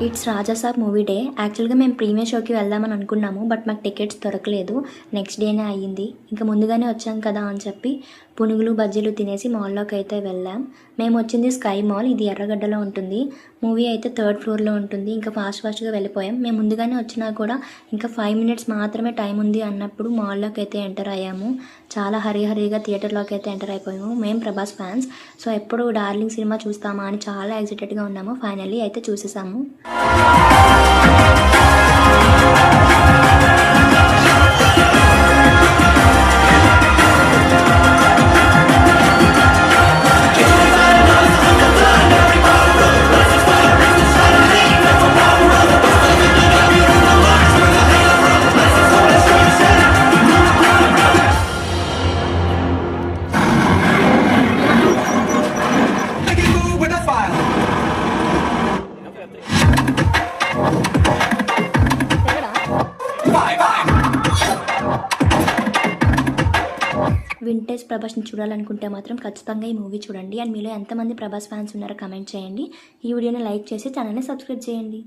It's Raja Saab movie day. యాక్చువల్గా మేము premier షోకి వెళ్దామని అనుకున్నాము, బట్ మాకు టికెట్స్ దొరకలేదు. నెక్స్ట్ డేనే అయ్యింది. ఇంకా ముందుగానే వచ్చాం కదా అని చెప్పి పునుగులు బజ్జీలు తినేసి మాల్లోకి అయితే వెళ్ళాం. మేము వచ్చింది స్కై మాల్, ఇది ఎర్రగడ్డలో ఉంటుంది. మూవీ అయితే 3rd ఫ్లోర్లో ఉంటుంది. ఇంకా ఫాస్ట్గా వెళ్ళిపోయాం. మేము ముందుగానే వచ్చినా కూడా ఇంకా 5 మినిట్స్ మాత్రమే టైం ఉంది అన్నప్పుడు మాల్లోకి అయితే ఎంటర్ అయ్యాము. చాలా హరీగా థియేటర్లోకి అయితే ఎంటర్ అయిపోయాము. మేము ప్రభాస్ ఫ్యాన్స్, సో ఎప్పుడు డార్లింగ్ సినిమా చూస్తామా అని చాలా ఎక్సైటెడ్గా ఉన్నాము. ఫైనల్లీ అయితే చూసేసాము. వింటేజ్ ప్రభాస్ని చూడాలనుకుంటే మాత్రం ఖచ్చితంగా ఈ మూవీ చూడండి. అండ్ మీలో ఎంతమంది ప్రభాస్ ఫ్యాన్స్ ఉన్నారో కమెంట్ చేయండి. ఈ వీడియోని లైక్ చేసి ఛానల్ని సబ్స్క్రైబ్ చేయండి.